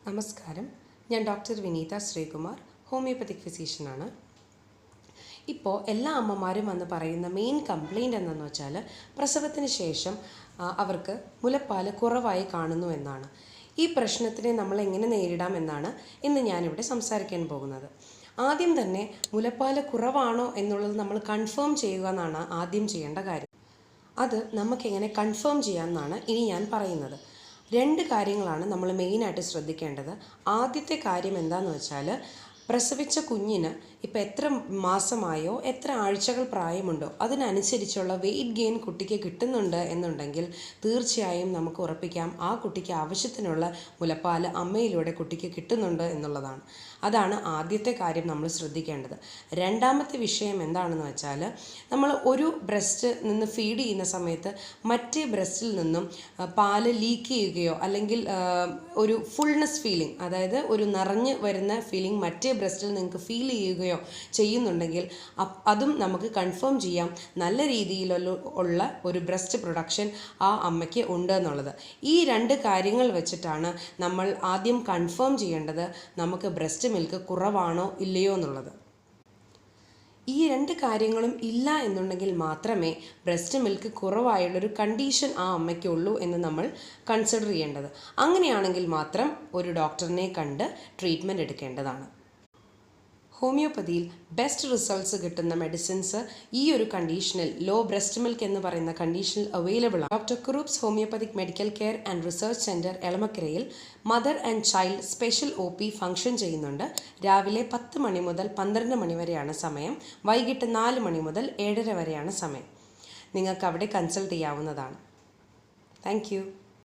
നമസ്കാരം. ഞാൻ ഡോക്ടർ വിനീത ശ്രീകുമാർ, ഹോമിയോപ്പതിക് ഫിസീഷ്യനാണ്. ഇപ്പോൾ എല്ലാ അമ്മമാരും വന്ന് പറയുന്ന മെയിൻ കംപ്ലയിൻ്റ് എന്താണെന്ന് വെച്ചാൽ പ്രസവത്തിന് ശേഷം അവർക്ക് മുലപ്പാൽ കുറവായി കാണുന്നു എന്നാണ്. ഈ പ്രശ്നത്തിനെ നമ്മൾ എങ്ങനെ നേരിടാം എന്നാണ് ഇന്ന് ഞാനിവിടെ സംസാരിക്കാൻ പോകുന്നത്. ആദ്യം തന്നെ മുലപ്പാൽ കുറവാണോ എന്നുള്ളത് നമ്മൾ കൺഫേം ചെയ്യുക എന്നാണ് ആദ്യം ചെയ്യേണ്ട കാര്യം. അത് നമുക്കെങ്ങനെ കൺഫേം ചെയ്യാമെന്നാണ് ഇനി ഞാൻ പറയുന്നത്. രണ്ട് കാര്യങ്ങളാണ് നമ്മൾ മെയിനായിട്ട് ശ്രദ്ധിക്കേണ്ടത്. ആദ്യത്തെ കാര്യം എന്താണെന്ന് വെച്ചാൽ പ്രസവിച്ച കുഞ്ഞിന് ഇപ്പോൾ എത്ര മാസമായോ എത്ര ആഴ്ചകൾ പ്രായമുണ്ടോ അതിനനുസരിച്ചുള്ള വെയിറ്റ് ഗെയിൻ കുട്ടിക്ക് കിട്ടുന്നുണ്ട് എന്നുണ്ടെങ്കിൽ തീർച്ചയായും നമുക്ക് ഉറപ്പിക്കാം ആ കുട്ടിക്ക് ആവശ്യത്തിനുള്ള മുലപ്പാൽ അമ്മയിലൂടെ കുട്ടിക്ക് കിട്ടുന്നുണ്ട് എന്നുള്ളതാണ്. അതാണ് ആദ്യത്തെ കാര്യം നമ്മൾ ശ്രദ്ധിക്കേണ്ടത്. രണ്ടാമത്തെ വിഷയം എന്താണെന്ന് വെച്ചാൽ നമ്മൾ ഒരു ബ്രസ്റ്റ് നിന്ന് ഫീഡ് ചെയ്യുന്ന സമയത്ത് മറ്റേ ബ്രസ്റ്റിൽ നിന്നും പാല് ലീക്ക് ചെയ്യുകയോ അല്ലെങ്കിൽ ഒരു ഫുൾനെസ് ഫീലിംഗ്, അതായത് ഒരു നിറഞ്ഞ് വരുന്ന ഫീലിംഗ് മറ്റേ ബ്രസ്റ്റിൽ നിങ്ങൾക്ക് ഫീൽ ചെയ്യുകയോ ചെയ്യുന്നുണ്ടെങ്കിൽ അതും നമുക്ക് കൺഫേം ചെയ്യാം നല്ല രീതിയിലുള്ള ഒരു ബ്രസ്റ്റ് പ്രൊഡക്ഷൻ ആ അമ്മയ്ക്ക് ഉണ്ട് എന്നുള്ളത്. ഈ രണ്ട് കാര്യങ്ങൾ വെച്ചിട്ടാണ് നമ്മൾ ആദ്യം കൺഫേം ചെയ്യേണ്ടത് നമുക്ക് ബ്രസ്റ്റ് മിൽക്ക് കുറവാണോ ഇല്ലയോ എന്നുള്ളത്. ഈ രണ്ട് കാര്യങ്ങളും ഇല്ല എന്നുണ്ടെങ്കിൽ മാത്രമേ ബ്രസ്റ്റ് മിൽക്ക് കുറവായുള്ളൊരു കണ്ടീഷൻ ആ അമ്മയ്ക്കുള്ളൂ എന്ന് നമ്മൾ കൺസിഡർ ചെയ്യേണ്ടത്. അങ്ങനെയാണെങ്കിൽ മാത്രം ഒരു ഡോക്ടറിനെ കണ്ട് ട്രീറ്റ്മെൻറ്റ് എടുക്കേണ്ടതാണ്. ഹോമിയോപ്പതിയിൽ ബെസ്റ്റ് റിസൾട്ട്സ് കിട്ടുന്ന മെഡിസിൻസ് ഈ ഒരു കണ്ടീഷനിൽ, ലോ ബ്രസ്റ്റ് മിൽക്ക് എന്ന് പറയുന്ന കണ്ടീഷനിൽ അവൈലബിൾ ആണ്. Doctor Kurup's homoeopathic medical care and research centre എളമക്കരയിൽ mother and child special OP function ചെയ്യുന്നുണ്ട്. രാവിലെ 10 മണി മുതൽ 12 മണി വരെയാണ് സമയം. വൈകിട്ട് 4 മണി മുതൽ 7:30 വരെയാണ് സമയം. നിങ്ങൾക്ക് അവിടെ കൺസൾട്ട് ചെയ്യാവുന്നതാണ്. താങ്ക്